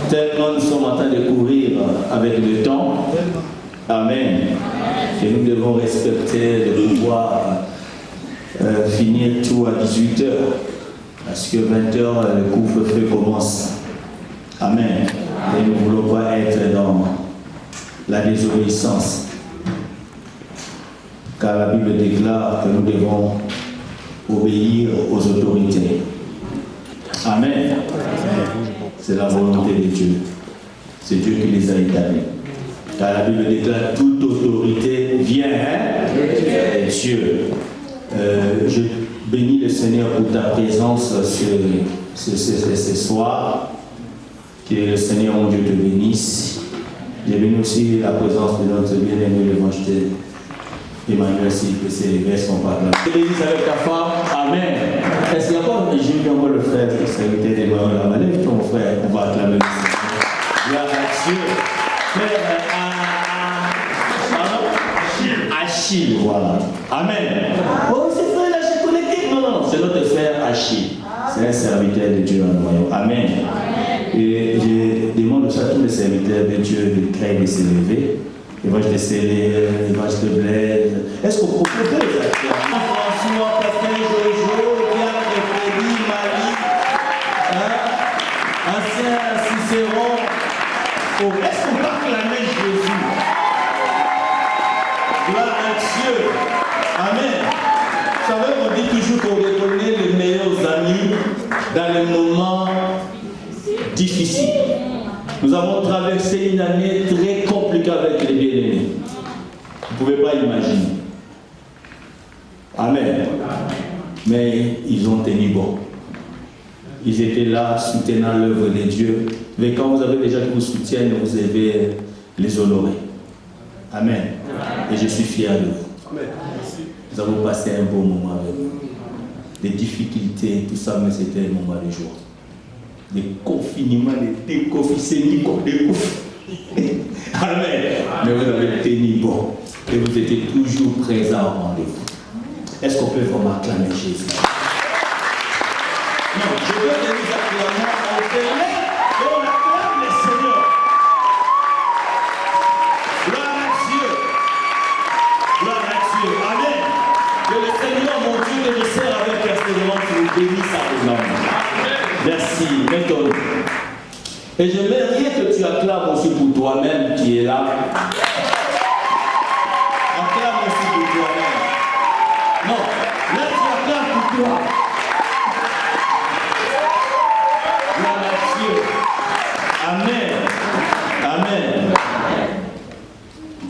Tellement nous sommes en train de courir avec le temps. Amen. Et nous devons respecter de pouvoir finir tout à 18h. Parce que 20h, le couvre-feu commence. Amen. Et nous ne voulons pas être dans la désobéissance. Car la Bible déclare que nous devons obéir aux autorités. Amen. C'est la volonté de Dieu. C'est Dieu qui les a établis. Car la Bible déclare toute autorité vient de Dieu. Je bénis le Seigneur pour ta présence ce soir. Que le Seigneur mon Dieu te bénisse. Je bénis aussi la présence de notre bien-aimé l'évangile Emmanuel, si que ces vers sont pas là. L'église avec ta femme. Amen. Est-ce qu'il y a pas j'ai vu encore le frère qui s'invitait des mains à la manette, ton frère, on va acclamer le Seigneur. Gloire à Dieu. Frère Achille, voilà. Amen. Oh, c'est frère Achille connecté. Non, c'est notre frère Achille. C'est un serviteur de Dieu en royaume. Amen. Et je demande aussi à tous les serviteurs de Dieu de créer de s'élever. Évangile de Célé, Évangile de Blaise. Est-ce qu'on peut faire les acteurs? François, Pascal, Jojo, Pierre, Frédéric, Marie, ancien Cicéron. Oh, est-ce qu'on peut acclamer Jésus? Gloire à Dieu. Amen. Vous savez, on dit toujours qu'on reconnaît les meilleurs amis dans les moments difficiles. Nous avons traversé une année très compliquée avec les bien-aimés. Vous ne pouvez pas imaginer. Amen. Mais ils ont tenu bon. Ils étaient là, soutenant l'œuvre de Dieu. Mais quand vous avez des gens qui vous soutiennent, vous devez les honorer. Amen. Et je suis fier de vous. Amen. Nous avons passé un bon moment avec vous. Des difficultés, tout ça, mais c'était un moment de joie. Des confinements, des déconfinements, Amen. Mais vous avez tenu bon. Et vous étiez toujours présents au rendez-vous. Est-ce qu'on peut vraiment acclamer Jésus? Non, je veux que nous acclamions en fermé et on acclame le Seigneur. Gloire à Dieu. Gloire à Dieu. Amen. Que le Seigneur, mon Dieu, que je sers avec persévérance, vous bénisse à vos âmes. Merci. Maintenant. Et j'aimerais que tu acclames aussi pour toi-même qui est là. Acclame aussi pour toi-même. Non, là tu acclames pour toi. Gloire à Dieu. Amen. Amen.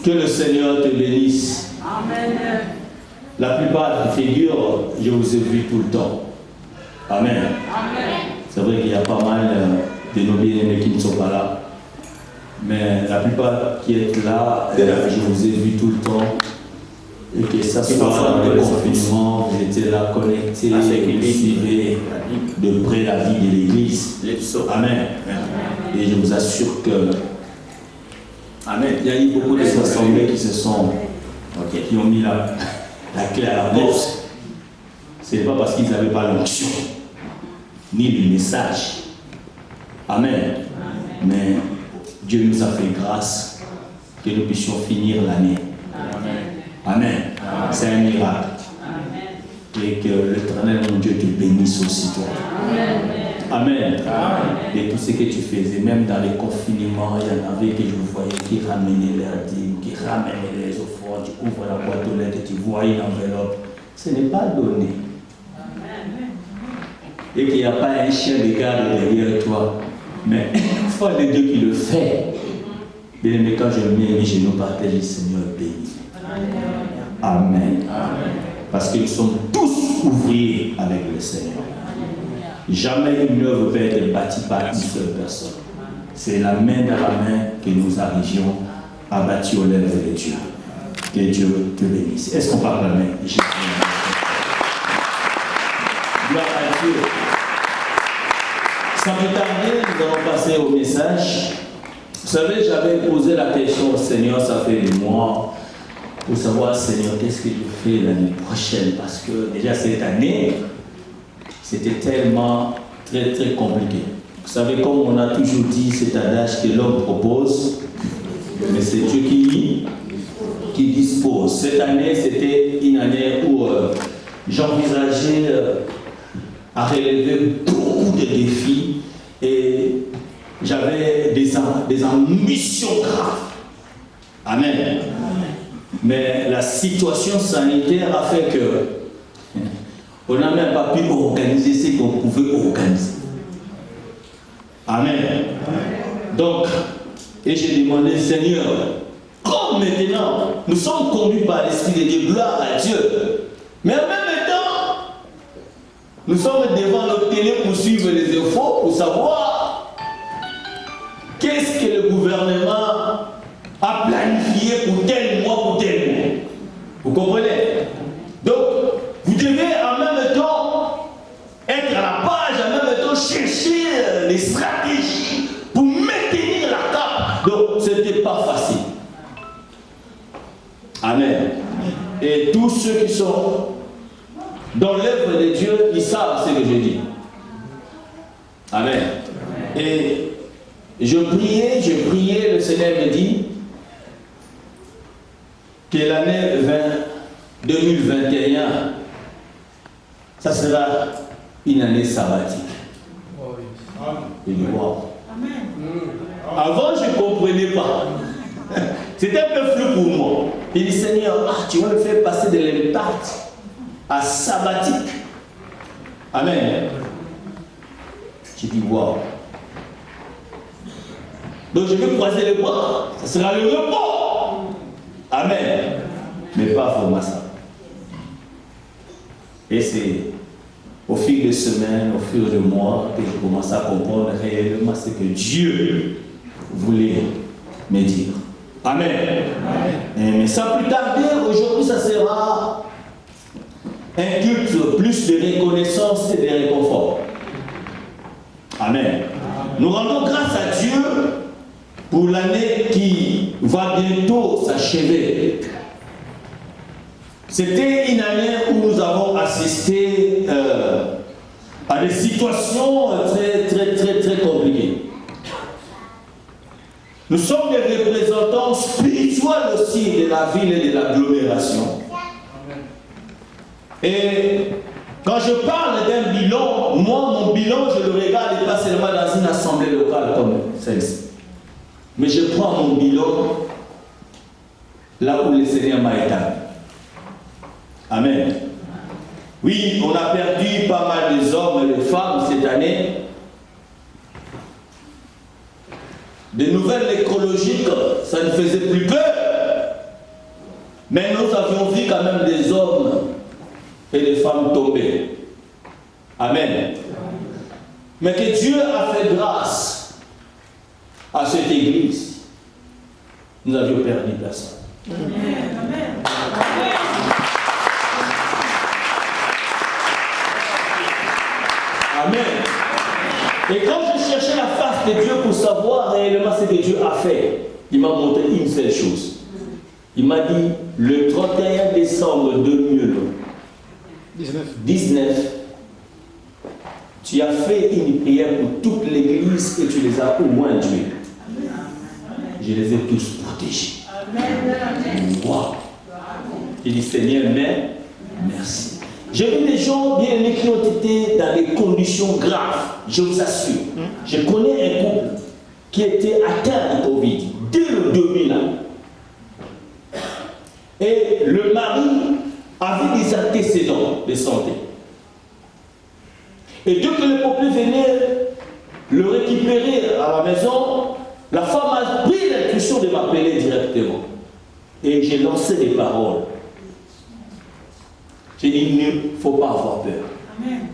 Que le Seigneur te bénisse. Amen. La plupart des figures, je vous ai vu tout le temps. Amen. Amen. C'est vrai qu'il y a pas mal de nos bien-aimés qui ne sont pas là. Mais la plupart qui êtes là, je vous ai vu tout le temps. Et que ça soit dans le confinement, vous étiez là connectés, vous suivez de près la vie de l'Église. Amen. Et je vous assure que Amen. Il y a eu beaucoup de assemblées qui se sont qui ont mis la clé à la porte. Ce n'est pas parce qu'ils n'avaient pas l'onction, ni le message. Amen. Mais Dieu nous a fait grâce que nous puissions finir l'année. Amen. C'est un miracle. Et que l'Éternel, mon Dieu, te bénisse aussi toi. Amen. Et tout ce que tu faisais, même dans les confinements, il y en avait que je voyais qui ramenaient leurs dîmes, qui ramenaient les offrandes, tu ouvres la boîte aux lettres, tu vois une enveloppe. Ce n'est pas donné. Et qu'il n'y a pas un chien de garde derrière toi. Mais une fois de Dieu qui le fait, bien aimé, quand je mets mes genoux par terre, le Seigneur bénit. Amen. Parce que nous sommes tous ouvriers avec le Seigneur. Jamais une œuvre peut être bâtie par une seule personne. C'est la main dans la main que nous arrivions à bâtir l'œuvre de Dieu. Que Dieu te bénisse. Est-ce qu'on parle de la main? Jésus. Gloire à Dieu. Sans plus tarder, nous allons passer au message. Vous savez, j'avais posé la question au Seigneur, ça fait des mois, pour savoir, Seigneur, qu'est-ce que je fais l'année prochaine? Parce que déjà cette année, c'était tellement très compliqué. Vous savez, comme on a toujours dit, cet adage que l'homme propose, mais c'est Dieu qui dispose. Cette année, c'était une année où j'envisageais à relever beaucoup de défis et j'avais des ambitions graves. Amen. Mais la situation sanitaire a fait que on n'a même pas pu organiser ce qu'on pouvait organiser. Amen. Donc, et j'ai demandé, Seigneur, comme maintenant, nous sommes conduits par l'Esprit de Dieu, gloire à Dieu. Mais en même temps, nous sommes devant notre télé pour suivre les infos, pour savoir qu'est-ce que le gouvernement a planifié pour tel mois, pour tel mois. Vous comprenez? Donc, vous devez en même temps être à la page, en même temps chercher les stratégies pour maintenir la cape. Donc, ce n'était pas facile. Amen. Et tous ceux qui sont dans l'œuvre de Dieu, ils savent ce que je dis. Amen. Et je priais, le Seigneur me dit que l'année 2021, ça sera une année sabbatique. Et je vois. Avant, je ne comprenais pas. C'était un peu flou pour moi. Il dit, Seigneur, tu vas me faire passer de l'impact à sabbatique. Amen. J'ai dit, wow. Donc je vais croiser les bras. Ça sera le repos. Amen. Mais pas vraiment ça. Et c'est au fil des semaines, au fil de mois, que je commence à comprendre réellement ce que Dieu voulait me dire. Amen. Amen. Mais sans plus tarder, aujourd'hui, ça sera un culte plus de reconnaissance et de réconfort. Amen. Nous rendons grâce à Dieu pour l'année qui va bientôt s'achever. C'était une année où nous avons assisté à des situations très compliquées. Nous sommes des représentants spirituels aussi de la ville et de l'agglomération. Et quand je parle d'un bilan, moi, mon bilan, je le regarde pas seulement dans une assemblée locale comme celle-ci. Mais je prends mon bilan là où le Seigneur m'a établi. Amen. Oui, on a perdu pas mal de hommes et de femmes cette année. Des nouvelles écologiques, ça ne faisait plus peur. Mais nous avions vu quand même des hommes et des femmes tomber. Amen. Mais que Dieu a fait grâce à cette église. Nous avions perdu personne. Amen. Amen. Et quand je cherchais la face de Dieu pour savoir réellement ce que Dieu a fait, il m'a montré une seule chose. Il m'a dit, le 31 décembre 2019, tu as fait une prière pour toute l'église et tu les as au moins tués. Je les ai tous protégés. Wow. Il dit, Seigneur, mais merci. J'ai vu des gens bien aimés qui ont été dans des conditions graves, je vous assure. Je connais un couple qui était atteint de Covid dès le 2000 ans. Et le mari avait des antécédents de santé. Et dès que le peuple venait le récupérer à la maison, la femme a pris l'intuition de m'appeler directement. Et j'ai lancé des paroles. J'ai dit, il ne faut pas avoir peur. Amen.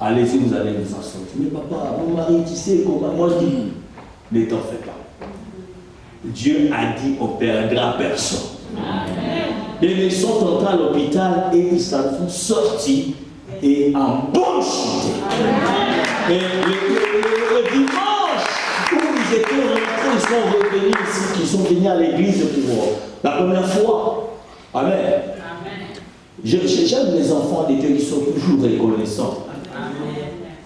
Allez-y, vous allez nous en sortir. Mais papa, mon mari, tu sais comment. Moi, je dis, ne t'en fais pas. Dieu a dit, on ne perdra personne. Amen. Et ils sont entrés à l'hôpital et ils s'en sont sortis et en bonne santé. Et le dimanche où ils étaient rentrés, ils sont revenus ici, ils sont venus à l'église pour la première fois. Amen. J'aime les enfants de Dieu qui sont toujours reconnaissants.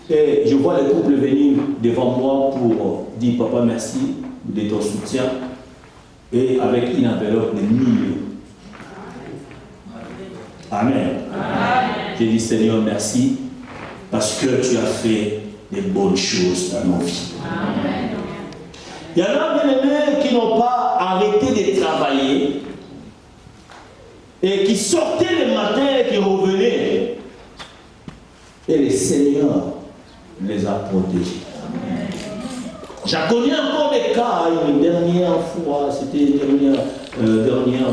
Et je vois les couples venir devant moi pour dire papa merci de ton soutien et avec une enveloppe de 1 000 euros. Amen. J'ai dit Seigneur merci parce que tu as fait des bonnes choses dans nos vies. Amen. Il y en a bien aimés qui n'ont pas arrêté de travailler et qui sortaient le matin et qui revenaient. Et le Seigneur les a protégés. J'ai connu encore des cas, une dernière fois, c'était une dernière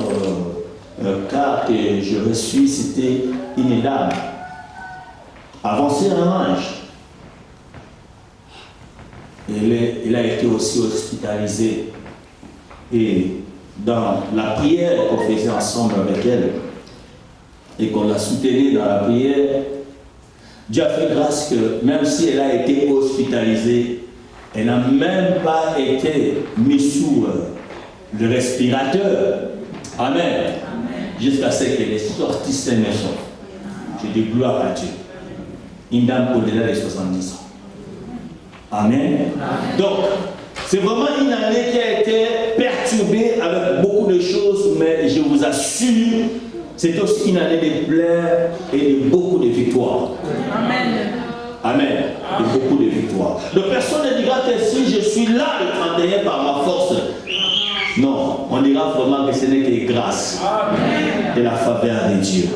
cas que je reçus, c'était une dame avancée en âge. Elle a été aussi hospitalisée. Et dans la prière qu'on faisait ensemble avec elle, et qu'on la soutenait dans la prière, Dieu a fait grâce que même si elle a été hospitalisée, elle n'a même pas été mise sous le respirateur. Amen. Jusqu'à ce qu'elle ait sorti sa maison. Je dis gloire à Dieu. Une dame au-delà de 70 ans. Amen. Donc, c'est vraiment une année qui a été perturbée avec beaucoup de choses, mais je vous assure, c'est aussi une année de pleurs et de beaucoup de victoires. Amen. Amen. De beaucoup de victoires. Donc personne ne dira que si je suis là le 31 par ma force. Non, on dira vraiment que ce n'est que grâce et la faveur de Dieu.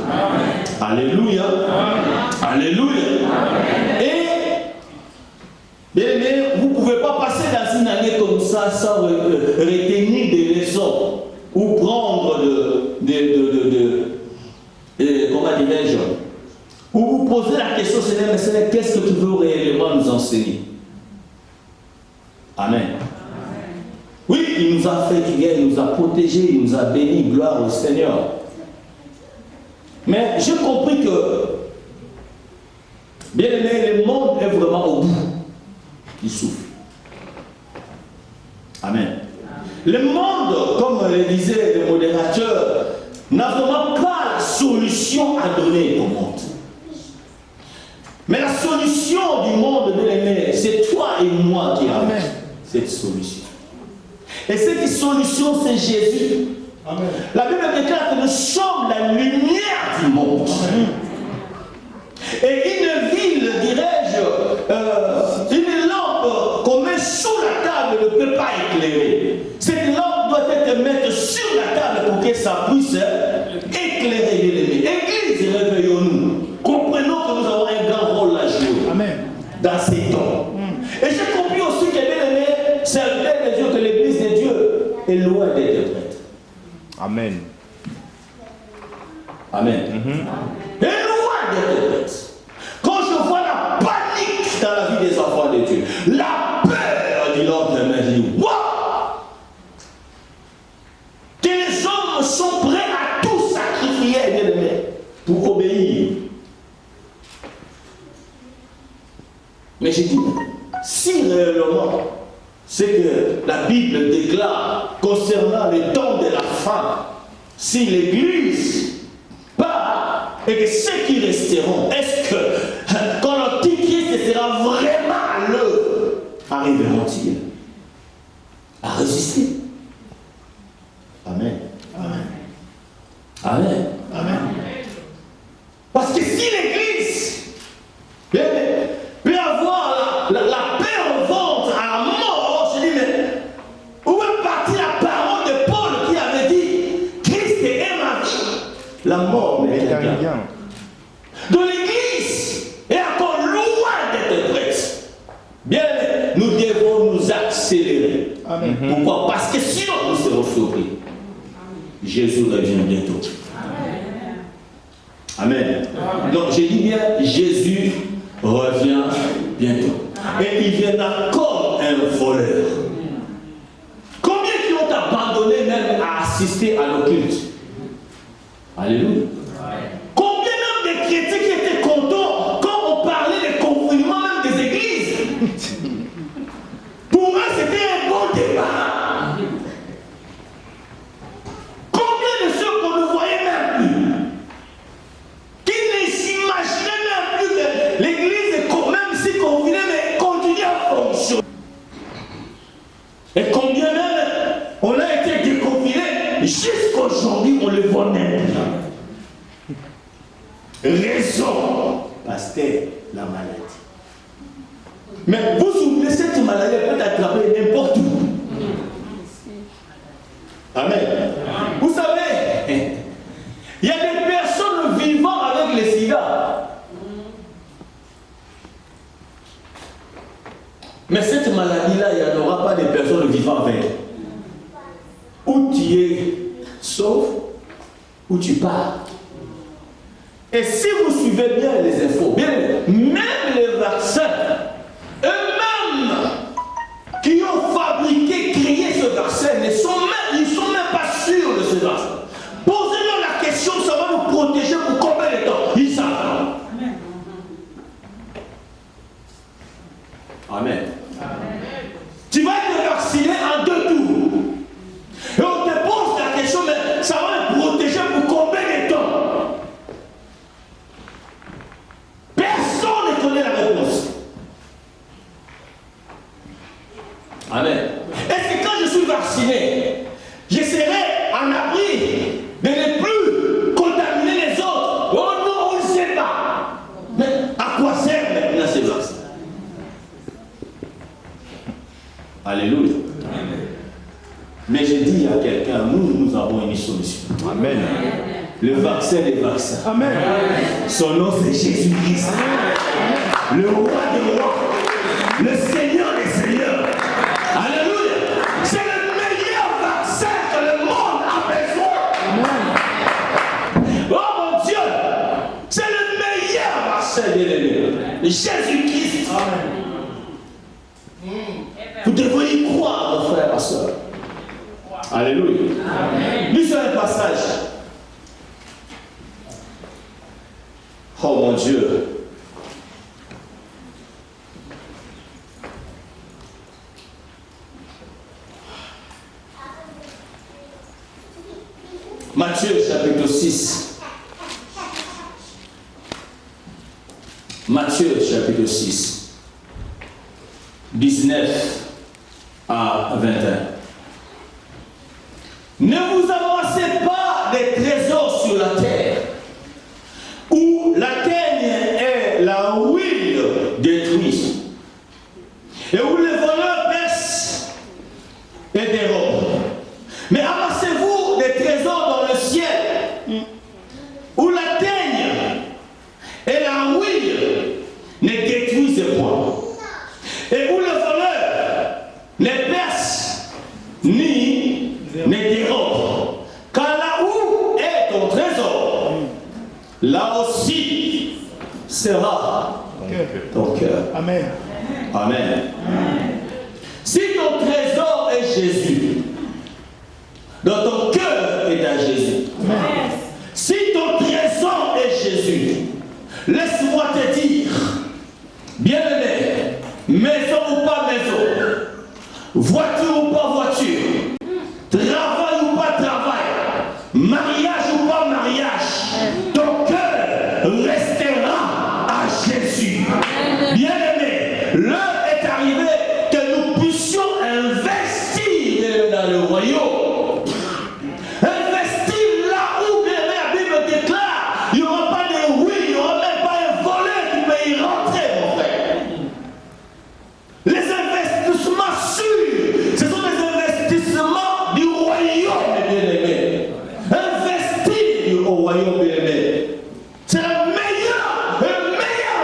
Amen. Alléluia. Amen. Alléluia. Amen. Et bien aimé, vous ne pouvez pas passer dans une année comme ça sans retenir des leçons ou prendre comment dirais-je, ou vous posez la question, Seigneur, mais Seigneur, qu'est-ce que tu veux réellement nous enseigner? Amen. Oui, il nous a fait du bien, il nous a protégés, il nous a bénis, gloire au Seigneur. Mais j'ai compris que, bien aimé, le monde est vraiment au bout. Il souffre. Amen. Le monde, comme le disait le modérateur, n'a vraiment pas la solution à donner au monde. Mais la solution du monde, bien aimé, c'est toi et moi qui avons cette solution. Et cette solution, c'est Jésus. Amen. La Bible déclare que nous sommes la lumière du monde. Amen. Et une ville, dirais-je, une lampe qu'on met sous la table ne peut pas éclairer. Cette lampe doit être mise sur la table pour que ça puisse éclairer les ennemis. Église, réveillons-nous. Comprenons que nous avons un grand rôle à jouer. Amen. Dans ces temps. Et j'ai compris aussi que, bien aimé, serviteur de Dieu, que l'église de Dieu est loin d'être prête. Amen. Amen. Et loin d'être prête. Quand je vois la panique dans la vie des enfants de Dieu, la peur de l'homme, je me dis, waouh! Que les hommes sont prêts à tout sacrifier, bien aimé, pour obéir. Mais j'ai dit, si réellement ce que la Bible déclare concernant le temps de la fin, si l'Église part et que ceux qui resteront, est-ce que quand l'Antichrist sera vraiment à l'œuvre, arriveront-ils à résister? Amen. Amen. Amen. Amen. Parce que si l'Église peut avoir la paix au ventre à la mort, je dis, mais où est partie la parole de Paul qui avait dit Christ est ma vie, la mort m'est rien. Donc l'Église est encore loin d'être prête. Bien, nous devons nous accélérer. Amen. Pourquoi? Parce que sinon nous serons surpris. Jésus revient bientôt. Amen. Amen. Donc j'ai dit bien, Jésus revient bientôt. Et il viendra comme un voleur. Combien qui ont abandonné même à assister à l'occulte? Alléluia. Combien même de chrétiens qui étaient contents quand on parlait de confinement même des églises? Pour eux, c'était un bon débat. Combien de ceux qu'on ne voyait même plus, qui ne s'imaginaient même plus que l'église, même si confinée, mais continue à fonctionner. sur... Et combien même on a été déconfiné, jusqu'aujourd'hui on le voit même. Raison, pasteur, la maladie. Mais vous oubliez, cette maladie peut attraper n'importe où. Amen. Vous savez, il y a des personnes vivant avec les sida. Mais cette maladie-là, il n'y en aura pas de personnes vivant avec. Ou tu es sauf, ou tu pars. Et si vous suivez bien les infos, bien, même les vaccins, eux-mêmes qui ont fabriqué, créé ce vaccin, ils ne sont même pas sûrs de ce vaccin. Posez-leur la question, ça va vous protéger pour combien de temps? Ils savent. Amen. Amen. Tu vas être vacciné en 2 tours. Et on te pose la question, mais ça va me protéger pour combien de temps? Personne ne connaît la réponse. Amen. Est-ce que quand je suis vacciné, je serai en abri de ne plus contaminer les autres? Oh non, on ne sait pas. Mais à quoi sert maintenant ces vaccins? Alléluia. Amen. Mais je dis à quelqu'un, nous avons une solution. Amen. Le vaccin des vaccins. Amen. Son nom c'est Jésus-Christ. Le roi des rois. Le Seigneur des seigneurs. Alléluia. C'est le meilleur vaccin que le monde a besoin. Amen. Oh mon Dieu. C'est le meilleur vaccin de l'ennemi. Jésus-Christ. Amen. Vous devez y croire, mon frère, ma soeur. Alléluia. Lisez un passage. Oh mon Dieu. Matthieu chapitre 6. Matthieu chapitre 6. 19 à 21. Ne vous amassez pas des trésors sur la terre, où la teigne et la huile détruisent, et où les voleurs percent et dérobent. Mais amassez-vous des trésors dans le ciel, où la teigne et la huile ne détruisent point, et où le voleur ne perce ni ne dérobe. Car là où est ton trésor, là aussi sera ton cœur. Amen. Amen. Si ton trésor est Jésus, dans ton cœur est à Jésus. Amen. Si ton trésor est Jésus, laisse-moi te dire, bien-aimé, maison ou pas maison, voiture ou pas voiture, travail ou pas travail, mariage ou pas mariage, ton cœur restera à Jésus. Bien-aimé, l'heure est arrivée que nous puissions investir dans le royaume. Investir là où la Bible déclare, il n'y aura pas de oui, il n'y aura même pas un voleur qui peut y rentrer, mon frère. Les investissements sûrs, ce sont des investissements du royaume, bien-aimé. Investir au royaume, bien-aimé. C'est le meilleur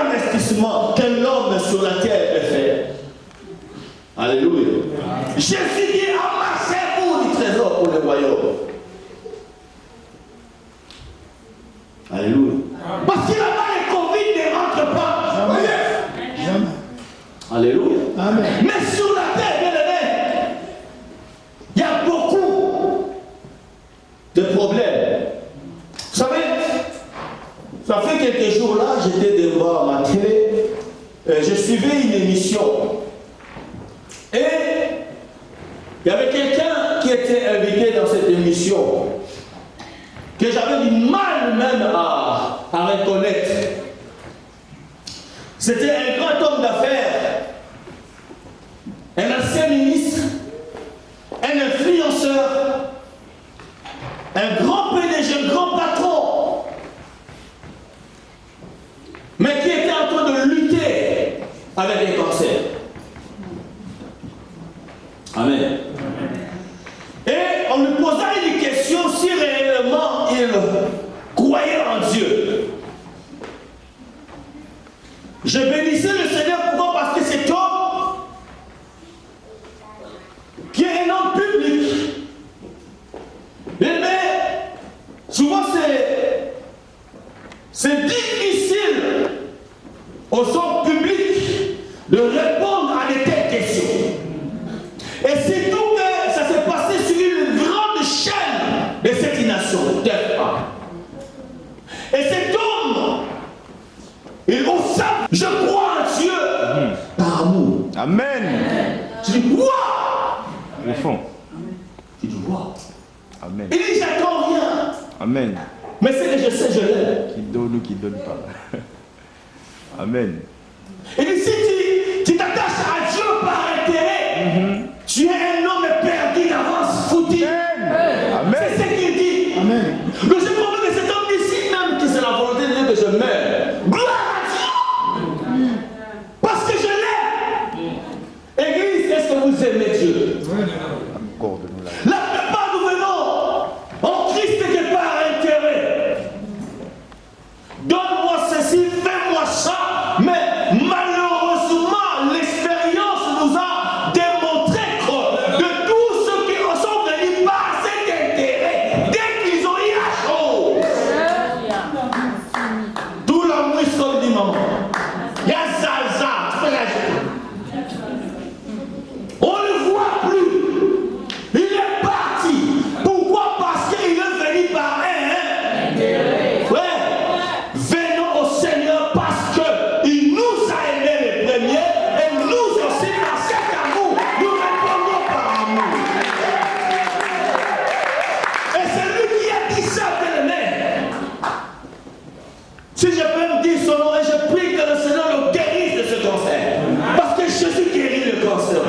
investissement qu'un homme sur la terre peut faire. Alléluia. Jésus dit, amassez-vous du trésor pour le royaume. Alléluia. Parce que là-bas, les Covid ne rentrent pas. Jamais. Alléluia. Amen. Mais sur la terre, bien-aimé, il y a beaucoup de problèmes. Vous savez, ça fait quelques jours là, j'étais devant ma télé, je suivais une émission. Et il y avait quelqu'un qui était invité dans cette émission, que j'avais du mal même à reconnaître. C'était un grand homme d'affaires Amen. Et on lui posa une question si réellement il croyait en Dieu. Je bénissais le Seigneur pourquoi? Parce que cet homme, qui est un homme public, mais souvent c'est difficile aux hommes publics de répondre à de telles questions. Et c'est tout que ça s'est passé sur une grande chaîne de cette nation, et cet homme, il osa, je crois en Dieu par amour. Amen. Tu dis quoi? Au fond. Tu dis quoi? Amen. Il dit j'attends rien. Amen. Mais ce que je sais, je l'aime. Qui donne ou qui donne pas. Amen. Il dit si tu t'attaches à Dieu par intérêt, tu es un homme perdu d'avance, foutu. Amen. C'est ce qu'il dit. Amen. Mais je comprends que cet homme ici même que c'est la volonté de Dieu que je meure. Gloire à Dieu. Parce que je l'aime. Église, est-ce que vous aimez Dieu? Accorde-nous la La plupart nous venons en Christ que par intérêt. Donne-moi ceci, fais-moi ça. Mais malheureusement, l'expérience nous a démontré que de tous ceux qui sont venus par cet intérêt, dès qu'ils ont eu la chose, tout l'amour comme dit maman. Il y a Zaza, fais la joie. On ne le voit plus. Il est parti. Pourquoi? Parce qu'il est venu par un intérêt. Ouais. Venons au Seigneur parce qu'il nous a aimés les premiers et nous aussi dans cet amour, nous répondons par amour. Et c'est lui qui a dit ça, bien-aimé. Si je peux me dire son nom et je prie que le Seigneur le guérisse de ce cancer. Parce que Jésus guérit le cancer.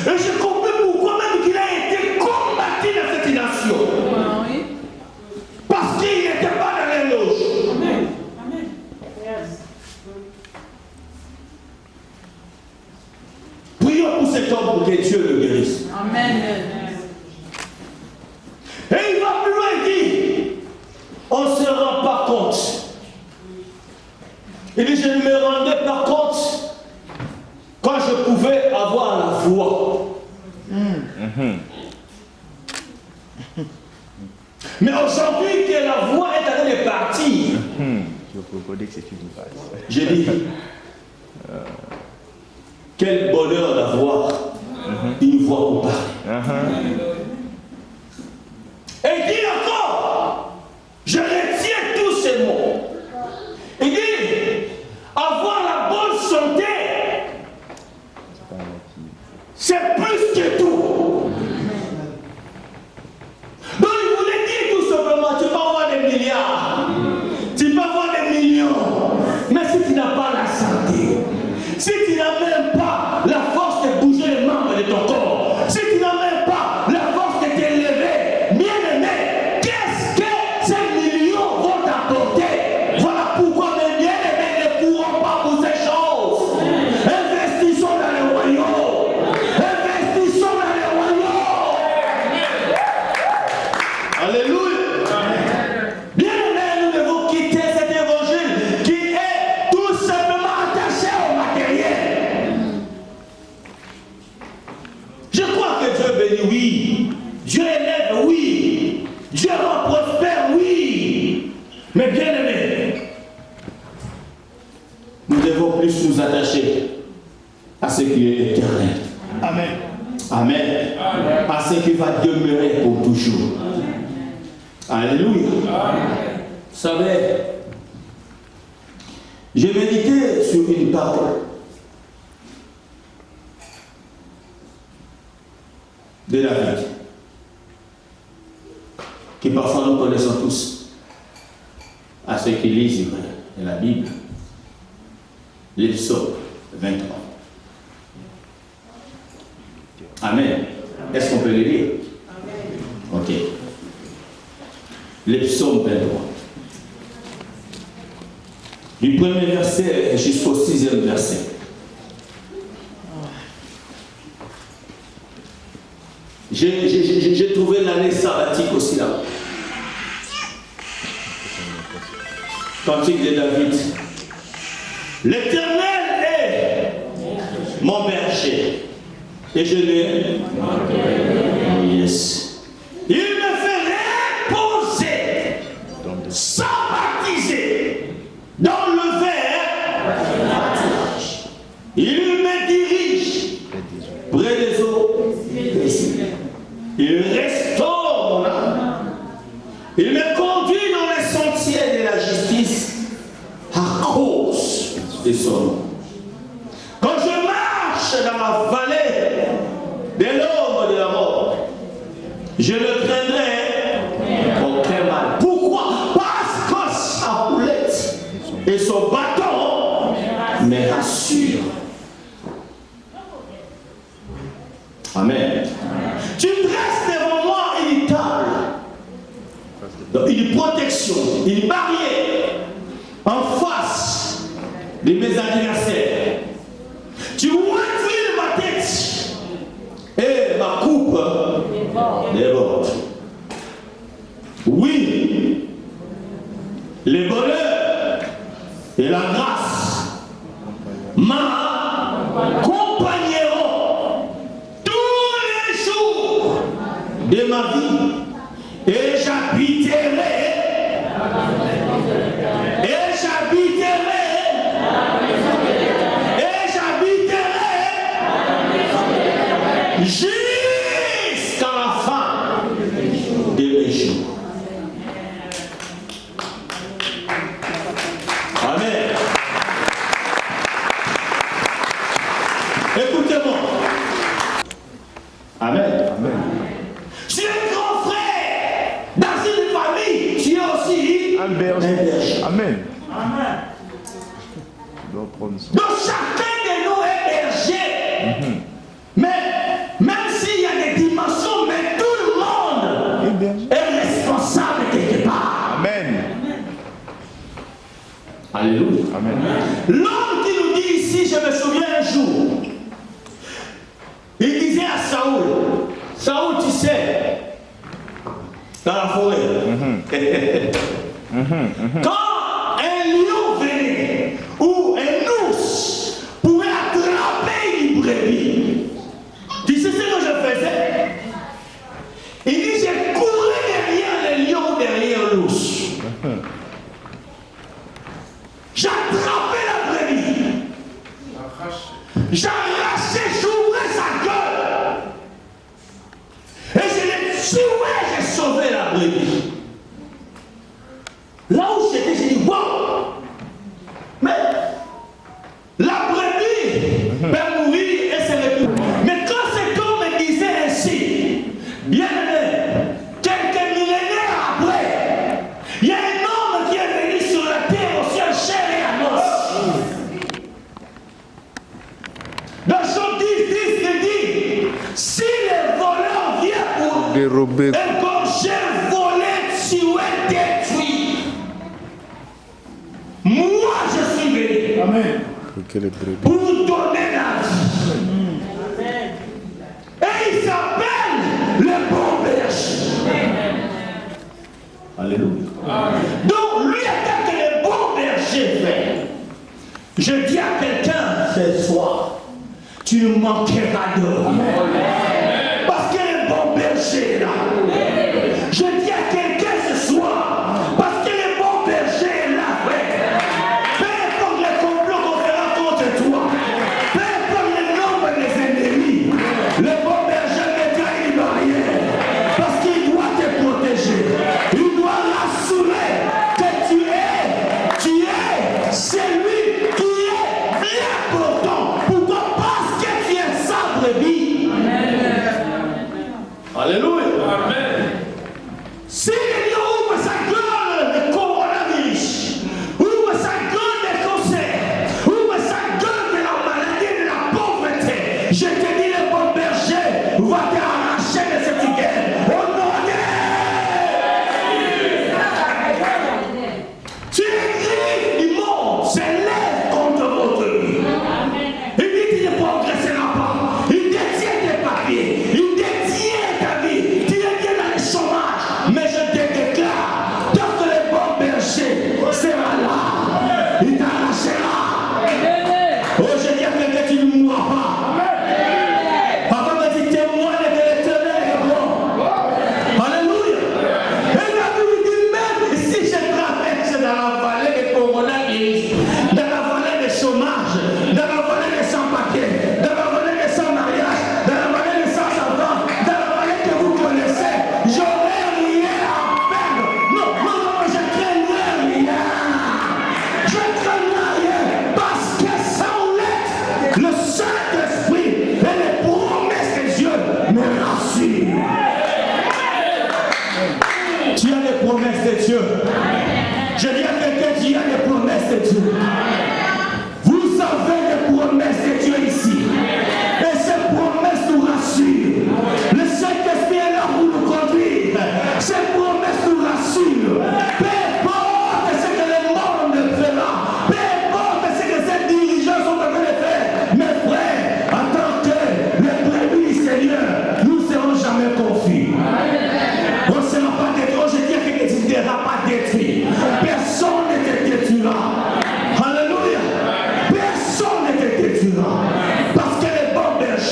Et je comprends pourquoi même qu'il a été combattu dans cette nation. Parce qu'il n'était pas dans les loges. Prions pour cet homme pour que Dieu le guérisse. Amen. Et il va plus loin, il dit, on ne se rend pas compte. Il dit, je ne me rendais pas compte quand je pouvais avoir la voix. Mais aujourd'hui que la voix est en train de partir, Je peux reconnaître que c'est une base. je dis, quel bonheur d'avoir une voix pour parler. Et il dit encore, je retiens tous ces mots. Il dit, avoir la bonne santé, c'est plus que tout. Donc il voulait dire tout simplement, tu peux avoir des milliards, tu peux avoir des millions, mais si tu n'as pas la santé, si tu n'as même pas la force de bouger les membres de ton corps, si tu n'as même pas la force de t'élever, bien aimé, qu'est-ce que ces millions vont t'apporter? Voilà pourquoi mes bien-aimés ne pourront pas pour ces choses. Investissons dans le royaume. Investissons dans le royaume. Alléluia. Bien-aimés, nous devons quitter cet évangile qui est tout simplement attaché au matériel. Je crois que Dieu bénit, oui. Dieu élève, oui. Dieu rend prospère, oui. Mais bien aimé, nous devons plus nous attacher à ce qui est éternel. Amen. Amen. À ce qui va demeurer pour toujours. Alléluia. Vous savez, j'ai médité sur une parole de David, que parfois nous connaissons tous, à ceux qui lisent la Bible, les psaumes 23. Amen. Est-ce qu'on peut les lire? Ok. Les psaumes 23. Du premier verset jusqu'au 6e verset. J'ai trouvé l'année sabbatique aussi là. Cantique de David. L'Éternel est mon berger. Et je l'ai. Yes. Il me fait reposer sans baptiser dans le vert. Il me dirige près des eaux. Il restaure mon âme. Il me conduit dans les sentiers de la justice à cause de son nom. Quand je marche dans la vallée de l'ombre de la mort, je ne craindrai aucun mal. Pourquoi? Parce que sa houlette et son bâton me rassurent. Amen. Tu dresses devant moi une table, une protection, une barrière en face de mes adversaires. Tu inclines ma tête et ma coupe déborde. Oui, le bonheur et la grâce m'accompagneront tous les jours de ma vie et j'habiterai jusqu'à la fin de mes jours. Amen. Écoutez-moi. Amen. Amen. Tu es grand frère dans une famille. Tu es aussi un berger. Amen. Amen. Donc chacun de nous est berger. Mais même s'il y a des dimensions, mais tout le monde est responsable quelque part. Amen. Alléluia. Amen. L'homme qui nous dit ici, je me souviens un jour, il disait à Saoul, Saoul, tu sais, dans la forêt, quand un lion venait ou un ours pouvait attraper une brebis, tu sais ce que je faisais? Il dit, j'ai couru derrière le lion, derrière l'ours. J'attrapais la brebis. J'arrachais, j'ouvrais sa gueule. Et je l'ai tué, j'ai sauvé la brebis. Là où j'étais, j'ai dit, wow! Mais la brebis peut mourir et se retourner. Mais quand cet homme me disait ainsi, bien aimé, quelques millénaires après, il y a un homme qui est venu sur la terre au ciel, chair et en os. Dans Jean 10, il dit, si les voleurs viennent pour dérober, et comme j'ai volé, tué, détruit, moi je suis venu. Amen. Pour vous donner la vie. Et il s'appelle le bon berger. Alléluia. Donc lui était que le bon berger fait. Je dis à quelqu'un ce soir, tu ne manqueras de rien. Parce que le bon berger est là. Je dis à quelqu'un ce soir, parce que le bon berger est là. Peu importe les complots qu'on fera contre toi, peu importe le nombre des ennemis, le bon berger mettra une barrière. Parce qu'il doit te protéger. Il doit rassurer que tu es celui qui est bien portant. Pourquoi? Parce que tu es sa brebis. Alléluia. Amen. Si le lion ouvre sa gueule de coronavirus, ouvre sa gueule de cancer, ouvre sa gueule de la maladie, de la pauvreté, je te dis, le bon berger va te arracher de cette guerre. Au nom de Jésus. Tu es griffes du monde, s'élève contre votre vie. Il dit qu'il ne progressera pas. Il détient tes papiers, il détient ta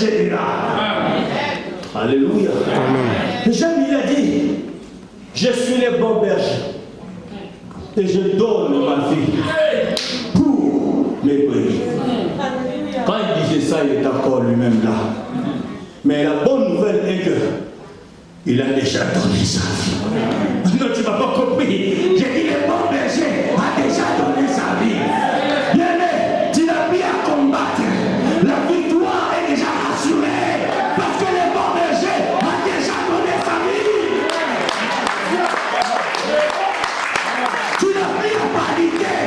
général. Alléluia. J'aime, il a dit, je suis le bon berger et je donne ma vie pour mes brebis. Quand il disait ça, il est encore lui-même là. Mais la bonne nouvelle est que il a déjà donné sa vie. Non, tu ne m'as pas compris. J'ai dit le bon berger a déjà donné sa vie. Bien, mais tu n'as plus à combattre. La victoire est déjà assurée. Parce que le bon berger a déjà donné sa vie. Tu n'as plus à paniquer.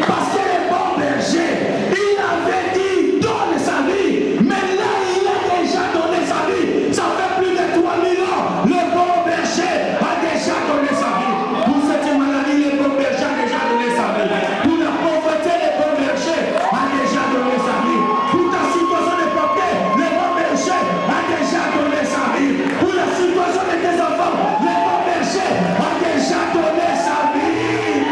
Parce que le bon berger, il avait dit donne sa vie. Mais là, il a déjà donné sa vie. Ça fait plus de 3000 ans. Le bon berger a déjà donné sa vie. Pour cette maladie, le bon berger a déjà donné sa vie. Pour la pauvreté, le bon berger a déjà donné sa vie. Pour ta situation de papier, le bon berger a déjà donné sa vie. Pour la situation de tes enfants, le bon berger a déjà donné sa vie.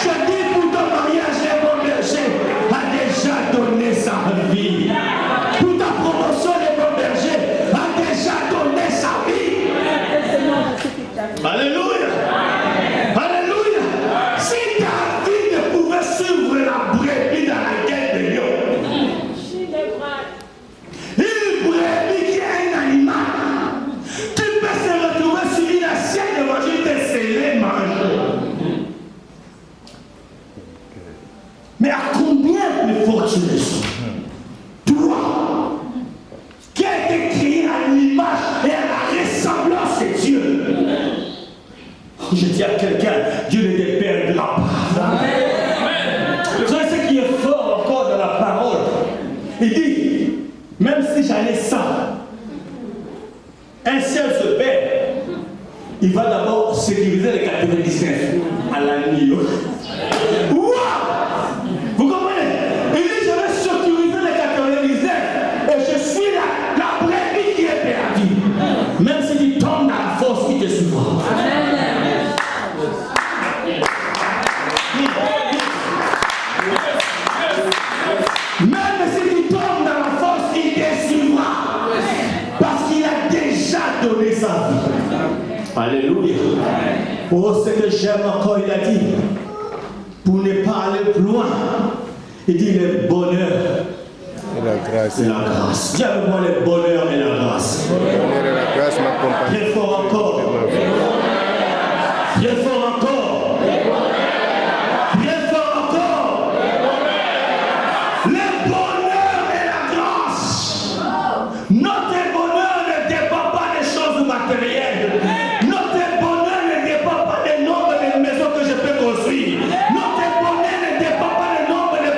Je dis pour ton mariage, le bon berger a déjà donné sa vie. Pour ta promotion, le bon berger a déjà donné sa vie. Alléluia. Alléluia. Si David pouvait suivre la brebis dans la guerre de lions, une brebis qui est un animal, tu peux se retrouver sur une assiette de manger, te sceller, manger. Mais à combien plus fort tu le sens? Toi, qui a été créé à l'image et à la ressemblance de Dieu. Je dis à quelqu'un, Dieu ne te perdra pas. Vous savez ce qui est fort encore dans la parole? Il dit, même si j'allais ça, un ciel se perd, il va d'abord sécuriser les 99 à la nuit. Wow! Vous comprenez? Il dit, je vais sécuriser les 99 et je suis la brebis qui est perdue. Même si tu tombes dans la force qui te suivra. Même si tu tombes dans la force, il te suivra. Parce qu'il a déjà donné sa vie. Alléluia. Oh, ce que j'aime encore, il a dit, pour ne pas aller plus loin, il dit le bonheur Et la grâce. et la grâce. Dis avec moi le bonheur et la grâce. Le bonheur et la grâce m'accompagnent. Très fort encore. Très fort encore. Très fort encore. Le bonheur et la grâce. Notre bonheur ne dépend pas des choses matérielles. Notre bonheur ne dépend pas des nombres de maisons que je peux construire. Notre bonheur ne dépend pas des nombres de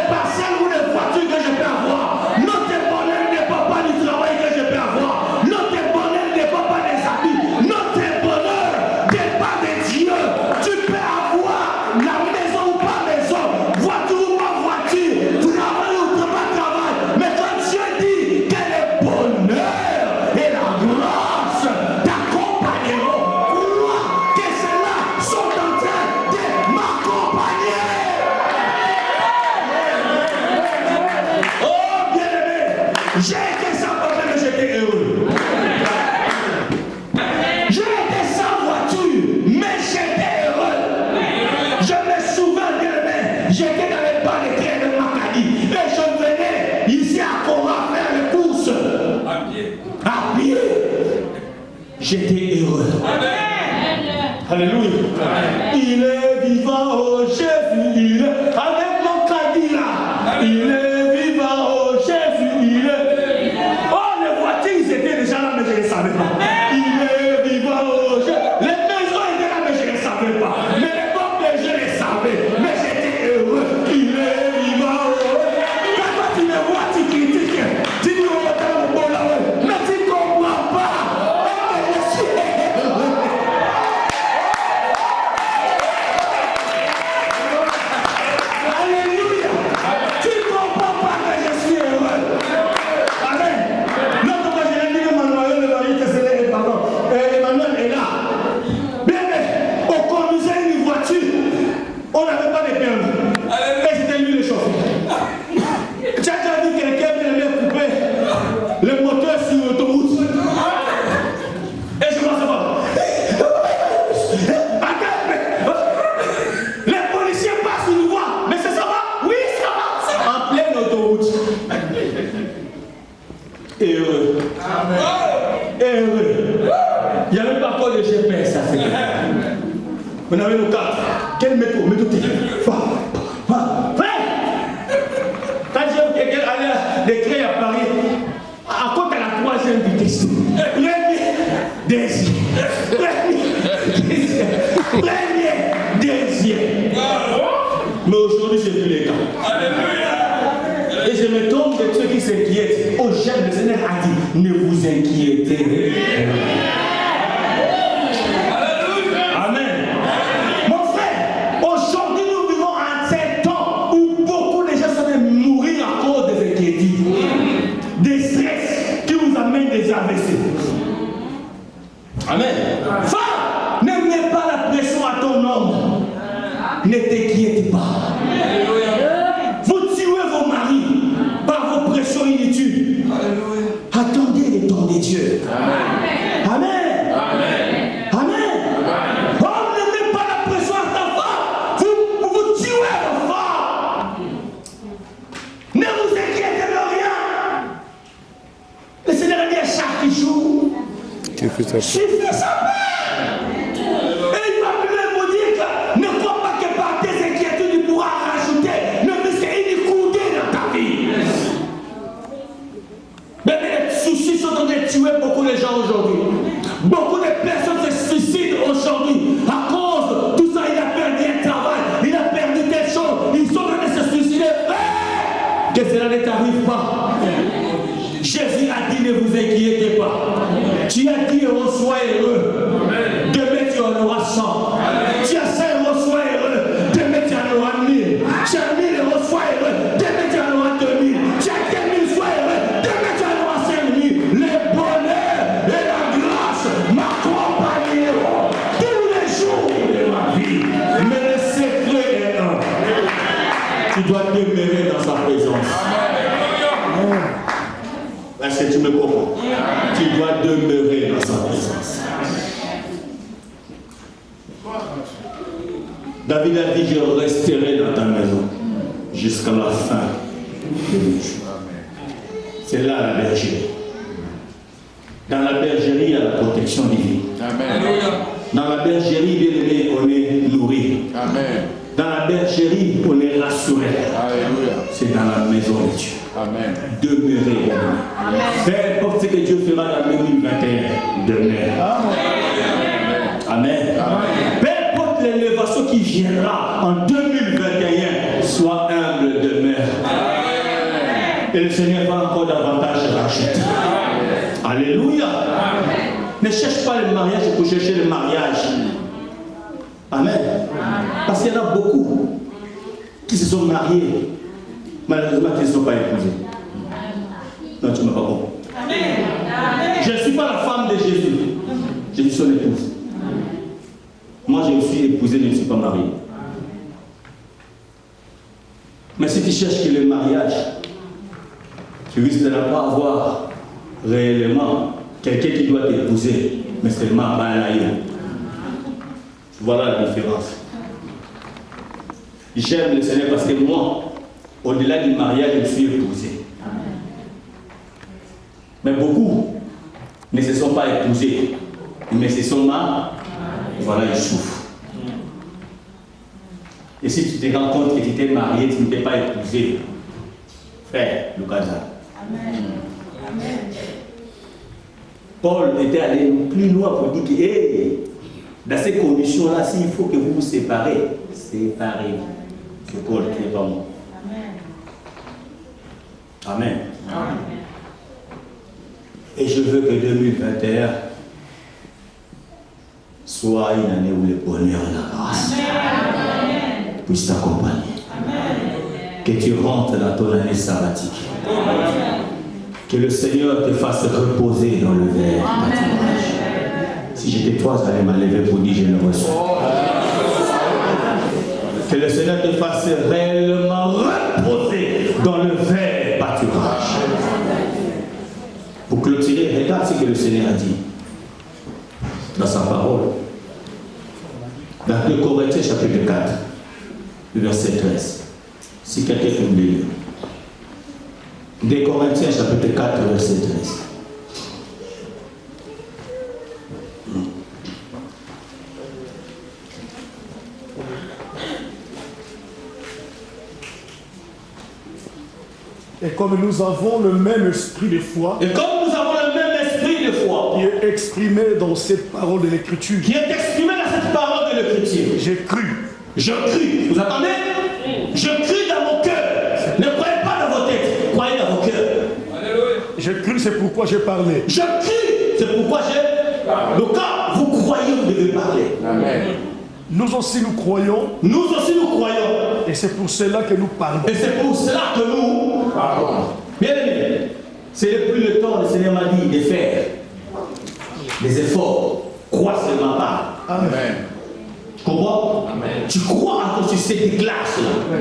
parcelles ou de voitures que je peux avoir. Notre bonheur ne dépend pas du travail que je peux avoir. Notre bonheur ne dépend pas des habits. Notre bonheur dépend de Dieu. Tu peux avoir la maison ou pas maison, voiture ou pas voiture, travail ou pas travail. Mais quand Dieu dit que le bonheur et la grâce t'accompagneront, crois que ceux-là sont en train de m'accompagner. Oh bien-aimé, j'ai été sans problème, mais j'étais heureux. J'ai été sans voiture, mais j'étais heureux. Je me souviens, bien-aimé, j'étais dans les bas de train de Macadi et je venais ici à Cora faire les courses. À pied. J'étais heureux. Alléluia. Il est vivant, oh Jésus, il est avec mon caddie là. Il est vivant, oh Jésus, il est. Oh, les voitures, ils étaient déjà là, mais je ne les savais pas. Il est vivant, oh Jésus. Les maisons étaient là, mais je ne les savais pas. Mais les pommes, je les savais. Mais j'étais heureux. Il est vivant, oh. Quand toi, tu me vois, tu critiques. Tu dis, oh, t'as mon bon là, mais tu ne comprends pas. Oh, je suis heureux. et heureux. Et heureux. Il n'y a même pas encore de GPS à faire. On avait nos cartes. Quel métro? Métro T. Quand j'ai allé décrire à Paris, à quoi qu'à la troisième vitesse? Premier, deuxième. Mais aujourd'hui, c'est plus les cas. Et je me trompe de ceux qui s'inquiètent. Au chef, le Seigneur a dit, ne vous inquiétez. Amen. Mon frère, aujourd'hui, nous vivons en un temps où beaucoup de gens sont mourir à cause des inquiétudes, des stress qui vous amènent des AVC. Amen. Femme, ne mets pas la pression à ton homme. Ne t'inquiète pas. Vous tuez vos maris par vos pressions inutiles. Attendez le temps de Dieu. Amen. Amen. Amen. Homme, ne mets pas la pression à ta femme. Vous tuez vos femmes. Ne vous inquiétez de rien. Le Seigneur a dit à chaque jour. Suffit sa paix. Et il va même vous dire que ne crois pas que par tes inquiétudes tu pourras rajouter ne plus qu'une coudée dans ta vie. Mais les soucis sont en train de tuer beaucoup de gens aujourd'hui. Beaucoup de personnes se suicident aujourd'hui à cause de tout ça. Il a perdu un travail, il a perdu des choses, ils sont en train de se suicider. Que cela ne t'arrive pas. Jésus a dit ne vous inquiétez pas. Tu as dit sois heureux. Demain tu en auras 100. Tu as 100 euros, sois heureux. Demain tu en auras 1000. Tu as 1000 euros, sois heureux. Demain tu en auras 2000. Tu as 2000, sois heureux. Demain tu en auras 5000. Le bonheur et la grâce m'accompagneront tous les jours de ma vie. Mais le secret est un. Tu dois demeurer dans sa présence. Est-ce que tu me comprends? Tu dois demeurer dans sa présence. David a dit, je resterai dans ta maison jusqu'à la fin de mes jours. C'est là la bergerie. Dans la bergerie, il y a la protection divine. Amen. Dans la bergerie, bien aimé, on est nourri. Amen. Dans la bergerie, on est rassuré. C'est dans la maison de Dieu. Amen. Demeurez. Peu importe ce que Dieu fera dans 2021, demeurez. Amen. Peu importe l'élévation qui viendra en 2021, sois humble, demeure. Et le Seigneur va encore davantage rajouter. Alléluia. Ne cherche pas le mariage pour chercher le mariage. Amen. Parce qu'il y en a beaucoup qui se sont mariés, malheureusement qui ne sont pas épousés. Non, tu ne m'as pas compris. Je ne suis pas la femme de Jésus. Je suis son épouse. Moi, je me suis épousé, je ne suis pas marié. Mais si tu cherches que le mariage, tu risques de ne pas avoir réellement quelqu'un qui doit t'épouser, mais seulement balayer. Voilà la différence. J'aime le Seigneur parce que moi, au-delà du mariage, je me suis épousé. Mais beaucoup ne se sont pas épousés, mais se sont mariés. Voilà, ils souffrent. Et si tu te rends compte que tu t'es marié, tu ne t'es pas épousé, frère, le cas. Amen. Paul était allé plus loin pour dire que hey, dans ces conditions-là, s'il faut que vous vous séparez, séparez-vous. C'est Paul qui est pas moi. Amen. Amen. Et je veux que 2021 soit une année où le bonheur et la grâce puissent t'accompagner. Que tu rentres dans ton année sabbatique. Que le Seigneur te fasse reposer dans le verre pâturage. Si j'étais toi, j'allais m'enlever pour dire je le reçois. Que le Seigneur te fasse réellement reposer dans le verre pâturage. Pour clôturer, regarde ce que le Seigneur a dit dans sa parole. Dans 2 Corinthiens chapitre 4, le verset 13. Si quelqu'un peut me lire. Des Corinthiens chapitre 4 verset 13. Et comme nous avons le même esprit de foi, Et comme nous avons le même esprit de foi, qui est exprimé dans cette parole de l'Écriture, qui est exprimé dans cette parole de l'Écriture, j'ai cru. je crie. Vous attendez? Je crie dans mon cœur. Ne croyez pas dans vos têtes, croyez dans vos cœurs. J'ai cru, c'est pourquoi j'ai parlé. Je crie, c'est pourquoi j'ai parlé. Donc quand vous croyez, vous devez parler. Amen. Nous aussi nous croyons, Nous aussi nous croyons. et c'est pour cela que nous parlons. Et c'est pour cela que nous parlons. Bien aimé, c'est depuis le temps, le Seigneur m'a dit de faire des efforts. Crois seulement pas. Amen. Tu comprends? Amen. Tu crois à ton succès des glaces là.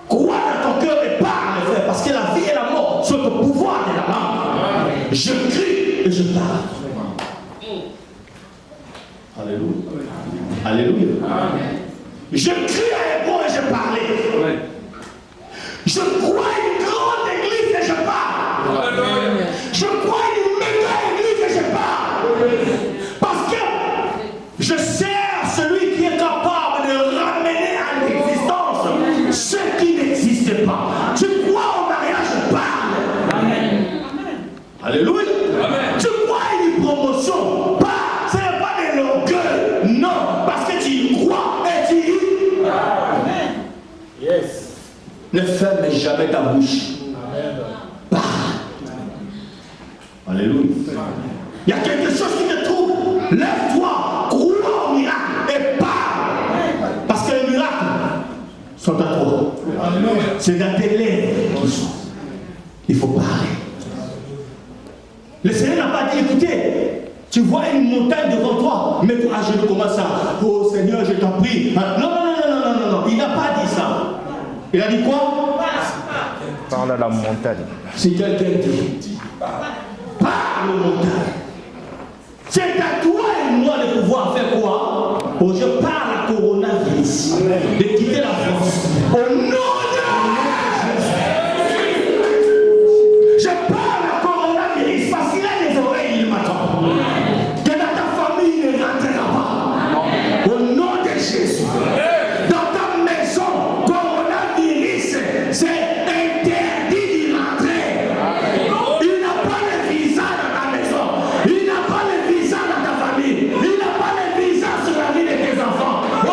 Crois dans ton cœur et parle, frère, parce que la vie et la mort sont au pouvoir de la langue. Je crie et je parle. Alléluia. Alléluia. Amen. Je crie à hébreu et je parlais. Je crois à une grande église et je parle. Alléluia. Je crois à une méga église et je parle. Parce que je sers celui qui est capable de ramener à l'existence ce qui n'existe pas. Tu crois au mariage, je parle. Amen. Alléluia. Amen. Tu crois à une promotion, pas, ce n'est pas de l'orgueil, non, parce que tu y crois et tu y parles. Amen. Yes. Ne ferme jamais ta bouche. Amen. Parle. Alléluia. Il y a quelque chose qui te trouble. Lève-toi, crois au miracle et parle. Parce que les miracles sont à toi. C'est dans tes lèvres qu'ils sont. Il faut parler. Le Seigneur n'a pas dit, écoutez, tu vois une montagne devant toi, mets-toi à genoux, comment ça? Oh Seigneur, je t'en prie. Non, non, non, non, non, non, non. Il n'a pas dit ça. Il a dit quoi? Parle à la montagne. Si quelqu'un dit, parle aux montagnes. C'est à toi et moi de pouvoir faire quoi? Oh, je parle à coronavirus, de quitter la France. Au nom de Jésus. Je parle à coronavirus parce qu'il a des oreilles, il m'attend. Que dans ta famille, il ne rentrera pas. Au nom de Jésus. Dans ta maison, coronavirus, c'est interdit d'y rentrer. Il n'a pas le visa dans ta maison. Il n'a pas le visa dans ta famille. Il n'a pas le visa sur la vie de tes enfants. Au nom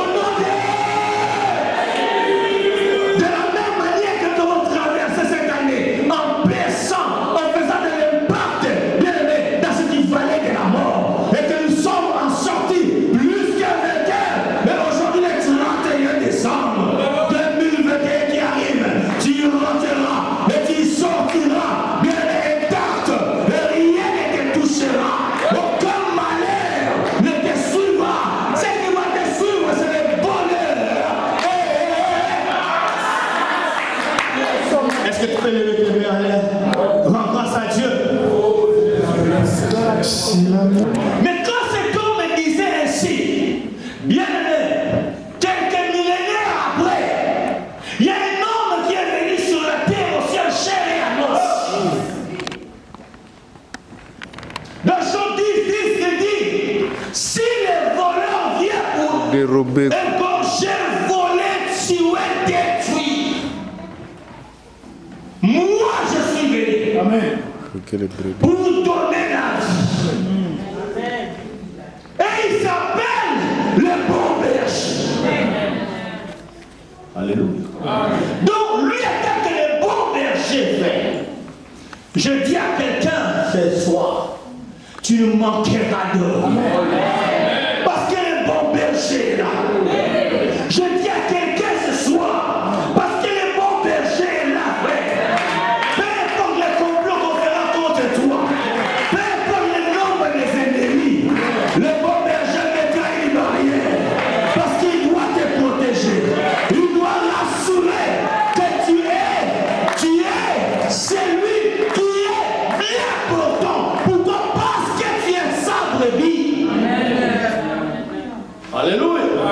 de la même manière que nous avons traversé cette année, en baissant, en faisant de l'impact, bien aimé, dans ce qui valait de la mort. Et que nous sommes en sortie plus qu'un vainqueur. Mais aujourd'hui, le 31 décembre 2021 qui arrive, tu rentreras et tu sortiras bien intact. Et rien ne te touchera. Aucun malheur ne te suivra. Ce qui va te suivre, c'est le bonheur. Est-ce que tu peux lever tes mains en l'air? Rends grâce à Dieu. Mais quand cet homme disait ainsi, bien aimé, quelques millénaires après, il y a un homme qui est venu sur la terre aussi en chair et en os. Dans Jean 10, il dit, si les voleurs viennent pour Dérober. égorger, voler, tuer, détruire, moi je suis venu. Amen. Que les brebis. Pour vous donner la vie. Et il s'appelle le bon berger. Alléluia. Donc lui attaque que le bon berger fait. Je dis à quelqu'un ce soir, tu ne manqueras de rien. Parce que le bon berger est là. Je dis à quelqu'un ce soir, parce que le bon berger est là, frère. Peu importe les complots qu'on fera contre toi, peu importe le nombre des ennemis, le bon berger mettra une barrière. Parce qu'il doit te protéger. Il doit rassurer que tu es celui qui est bien portant. Pourquoi? Parce que tu es sa brebis. Alléluia.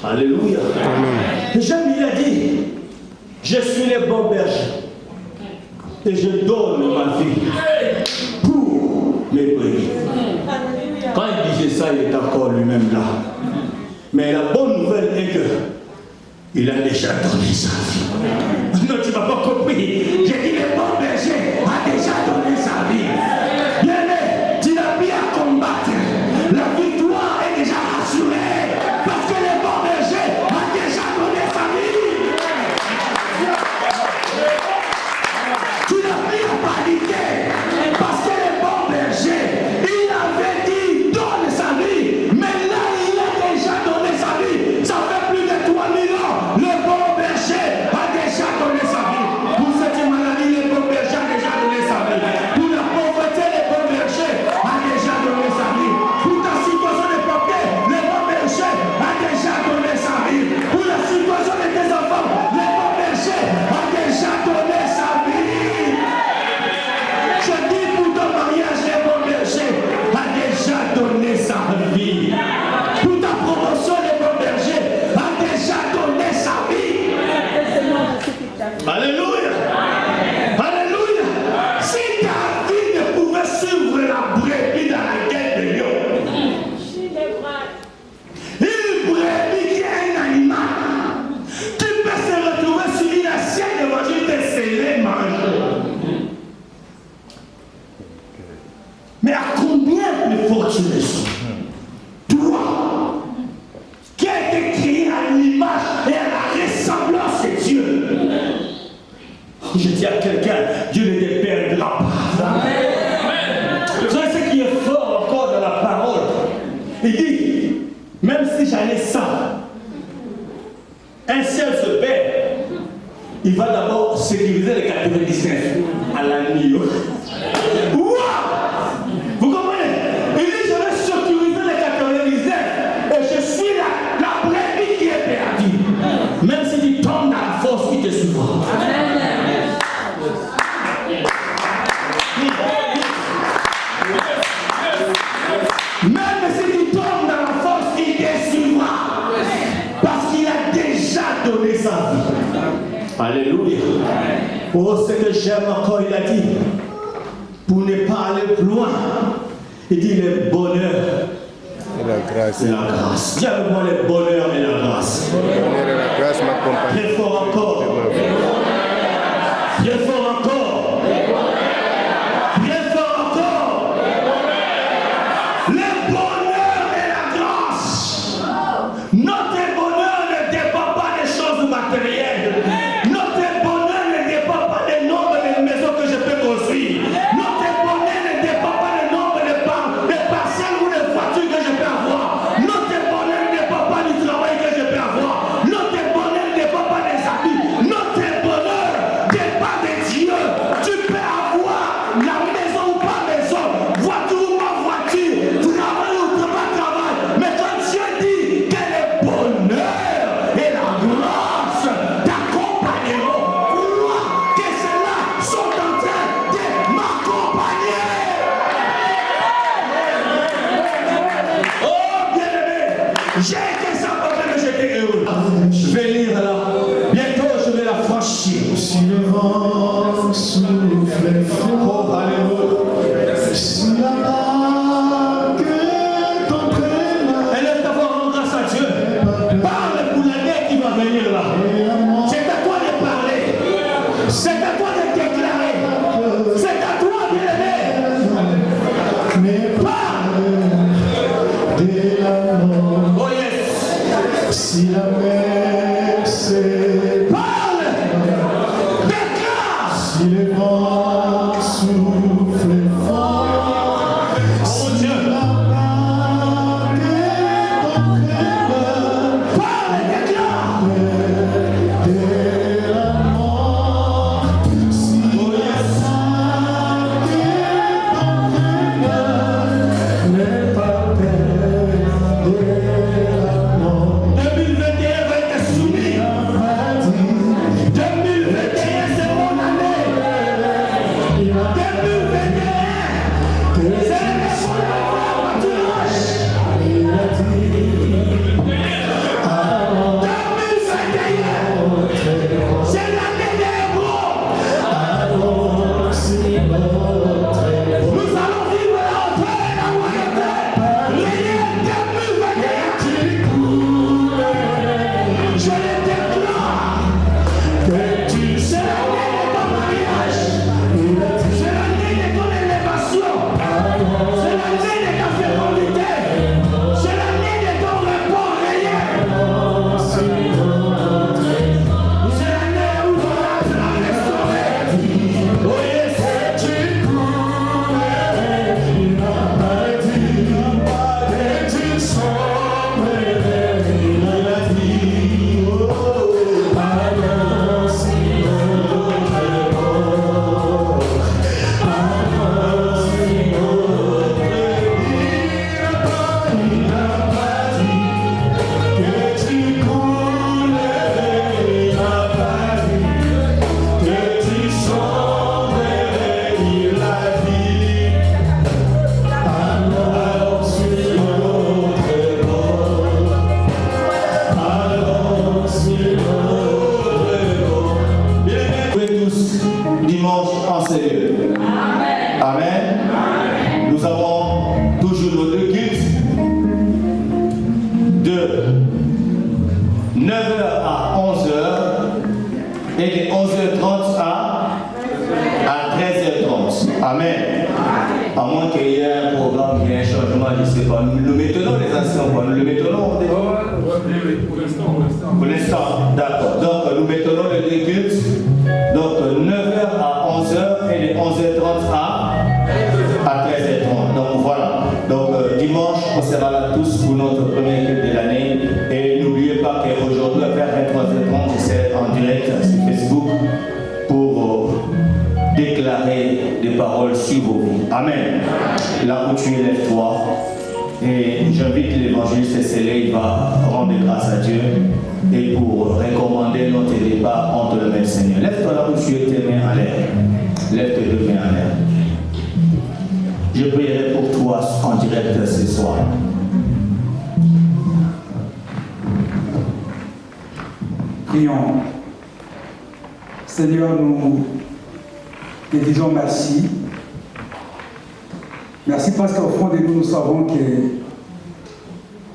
Alléluia. Et Jésus il a dit, je suis le bon berger et je donne ma vie pour mes brebis. Quand il disait ça, il est encore lui-même là. Mais la bonne nouvelle est que il a déjà donné sa vie. Non, tu ne m'as pas compris. J'ai dit le bon berger a déjà donné sa vie. Bien-aimé, tu n'as plus à combattre. La victoire est déjà assurée. Parce que le bon berger a déjà donné sa vie. Tu n'as plus à paniquer. Parce que le bon berger, il avait dit donne sa vie. Mais là, il a déjà donné sa vie. Ça fait plus de 3000 ans. Le bon berger a déjà donné sa vie. Pour cette maladie, le bon berger a déjà donné sa vie. Pour la pauvreté, le bon berger a déjà donné sa vie. Pour ta situation de papier, le bon berger a déjà donné sa vie. Pour la situation de tes enfants, le bon berger a déjà donné sa vie. Je dis pour ton mariage, le bon berger a déjà donné sa vie. Pour ta promotion, le bon berger a déjà donné sa vie. Alléluia. Alléluia. Si ta vie ne pouvait suivre la brebis dans la gueule de lion, une brebis qui est un animal, tu peux se retrouver sur une assiette de manger tes scellés manger. Mais à combien plus fortunés sont toi qui a été créé à l'image et à la ressemblance de Dieu? Je dis à quelqu'un, Dieu ne te perdra pas. Vous savez ce qui est fort encore dans la parole? Il dit, même si j'en ai 100, un seul se perd, il va d'abord sécuriser les 99 à la nuit. Wow! Vous comprenez? Il dit, je vais sécuriser les 99 et je suis la brebis qui est perdue. Même si tu tombes dans la force qui te suivra. Même si tu tombes dans la force, il te suivra. Parce qu'il a déjà donné sa vie. Alléluia. Oh, ce que j'aime encore, il a dit, pour ne pas aller plus loin, il dit le bonheur Et la grâce. et la grâce. Dis avec moi le bonheur et la grâce. Le bonheur et la grâce m'accompagnent. Très fort encore. Très fort encore. Très fort encore. Le bonheur et la grâce. Notre bonheur ne dépend pas des choses matérielles. Notre bonheur ne dépend pas du nombre de maisons que je peux construire. Notre bonheur ne dépend pas du nombre de parcelles ou de voitures que je peux avoir. Notre bonheur ne dépend pas du travail que je peux avoir. Notre bonheur ne dépend pas des habits. Notre bonheur dépend de Dieu. Tu peux avoir la maison ou pas maison, voiture ou pas voiture, travail ou pas travail. Mais quand Dieu dit que le bonheur et la grâce t'accompagneront, crois que ceux-là sont en train de m'accompagner. Oh bien-aimé, j'ai été sans problème, j'étais heureux. Je vais lire là. Bientôt je vais la franchir. Si le vent souffle fort, Oh alléluia. si la vague t'entraîne, Elle est d'avoir rendre grâce à Dieu. Parle pour l'année qui va venir là. C'est à toi de parler. C'est à toi de déclarer. C'est à toi bien-aimé. mais Parle. pas de la mort. Oh yes. Amen. Nous avons toujours nos deux cultes de 9h à 11h et de 11h30 à 13h30. Amen. À moins qu'il y ait un programme, qu'il y ait un changement, je ne sais pas. Nous le maintenons, les anciens, nous le maintenons. Pour l'instant, d'accord. Donc, nous maintenons les deux cultes. Donc, 9h à 11h et de 11h30 à 13h30. Donc, voilà. Donc, dimanche, on sera là tous pour notre premier culte de l'année. Et n'oubliez pas qu'aujourd'hui, à 23h30, c'est en direct sur Facebook pour déclarer des paroles sur vos vies. Amen. Là où tu es, lève-toi. Et j'invite l'évangéliste Célé, il va rendre grâce à Dieu et pour recommander notre débat entre le Maître Seigneur. Lève-toi là où tu es, tes mains en l'air. Lève tes deux mains en l'air. Je prierai pour toi en direct ce soir. Prions. Seigneur, nous te disons merci. Merci parce qu'au fond de nous, nous savons que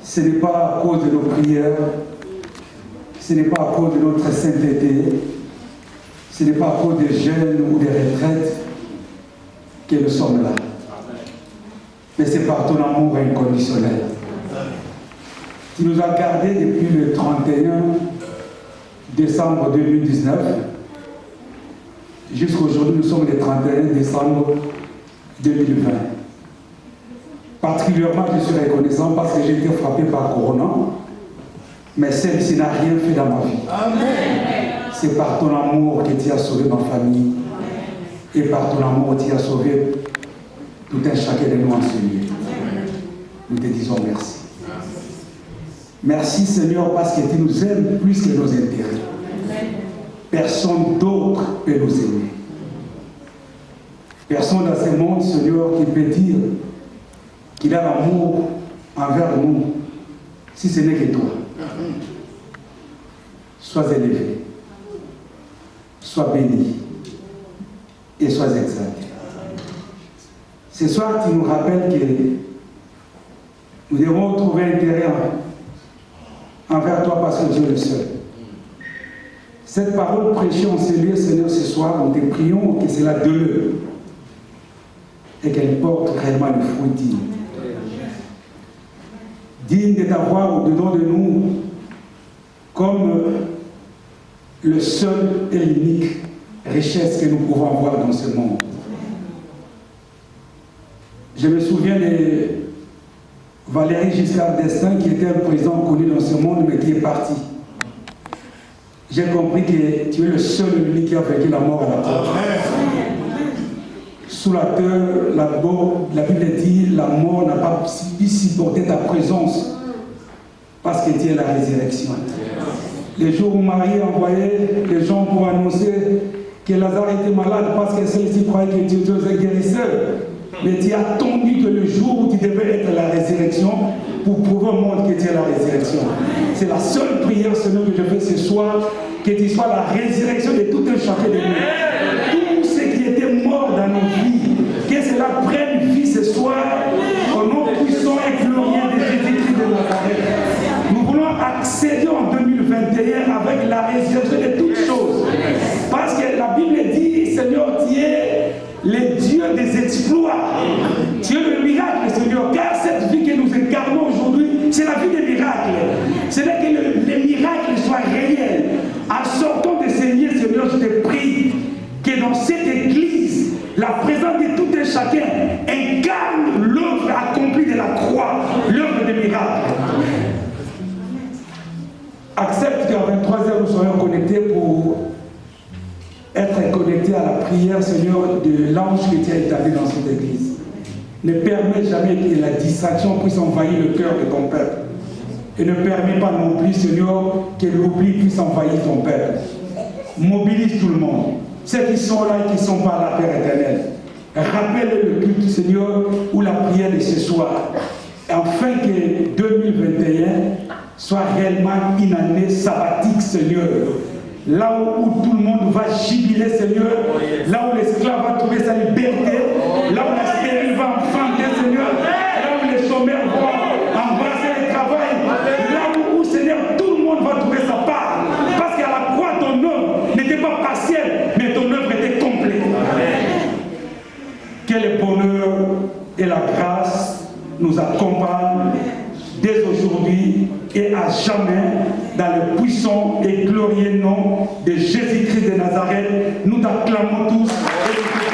ce n'est pas à cause de nos prières, ce n'est pas à cause de notre sainteté, ce n'est pas à cause des jeûnes ou des retraites que nous sommes là. Mais c'est par ton amour inconditionnel. Tu nous as gardés depuis le 31 décembre 2019. Jusqu'aujourd'hui, nous sommes le 31 décembre 2020. Particulièrement, je suis reconnaissant parce que j'ai été frappé par Corona, mais celle-ci n'a rien fait dans ma vie. C'est par ton amour que tu as sauvé ma famille et par ton amour tu as sauvé tout un chacun de nous en ce lieu. Nous te disons merci. Merci Seigneur parce que tu nous aimes plus que nos intérêts. Personne d'autre peut nous aimer. Personne dans ce monde, Seigneur, qui peut dire qu'il a l'amour envers nous, si ce n'est que toi. Sois élevé, sois béni et sois exalté. Ce soir, tu nous rappelles que nous devons trouver un terrain envers toi parce que Dieu est le seul. Cette parole prêchée en ce lieu, Seigneur, ce soir, nous te prions que cela demeure et qu'elle porte réellement le fruit digne. Digne de t'avoir au-dedans de nous comme le seul et l'unique richesse que nous pouvons avoir dans ce monde. Je me souviens de Valéry Giscard d'Estaing qui était un président connu dans ce monde mais qui est parti. J'ai compris que tu es le seul et l'unique qui a vaincu la mort à la terre. Sous la terre, la Bible dit la mort n'a pas pu supporter ta présence parce que tu es la résurrection. Les jours où Marie envoyait les gens pour annoncer que Lazare était malade parce que celle-ci croyait que Dieu était guérisseur. Mais tu as attendu que le jour où tu devais être la résurrection pour prouver au monde que tu es la résurrection. C'est la seule prière, Seigneur, que je fais ce soir, que tu sois la résurrection de tout un chacun de nous. Tout ce qui était mort dans nos vies, que cela prenne vie ce soir, au nom puissant et glorieux de Jésus-Christ de Nazareth. Nous voulons accéder en 2021 avec la résurrection de toutes choses. Parce que la Bible dit, Seigneur, tu es le Dieu des exploits. Tu es le miracle, Seigneur. Car cette vie que nous incarnons aujourd'hui, c'est la vie des miracles. C'est que les miracles soient réels. En sortant de ces lieux, Seigneur, je te prie que dans cette église, la présence de tout un chacun incarne l'œuvre accomplie de la croix, l'œuvre des miracles. Accepte qu'à 23h, nous soyons connectés pour être connectés à la prière, Seigneur, de l'ange que tu as établi dans cette église. Ne permets jamais que la distraction puisse envahir le cœur de ton peuple. Et ne permets pas non plus, Seigneur, que l'oubli puisse envahir ton peuple. Mobilise tout le monde. Ceux qui sont là et qui ne sont pas là, Père éternel. Rappelle le culte, Seigneur, ou la prière de ce soir. Afin que 2021 soit réellement une année sabbatique, Seigneur. Là où tout le monde va jubiler, Seigneur, là où l'esclave va trouver sa liberté, là où Que le bonheur et la grâce nous accompagnent dès aujourd'hui et à jamais dans le puissant et glorieux nom de Jésus-Christ de Nazareth. Nous t'acclamons tous et nous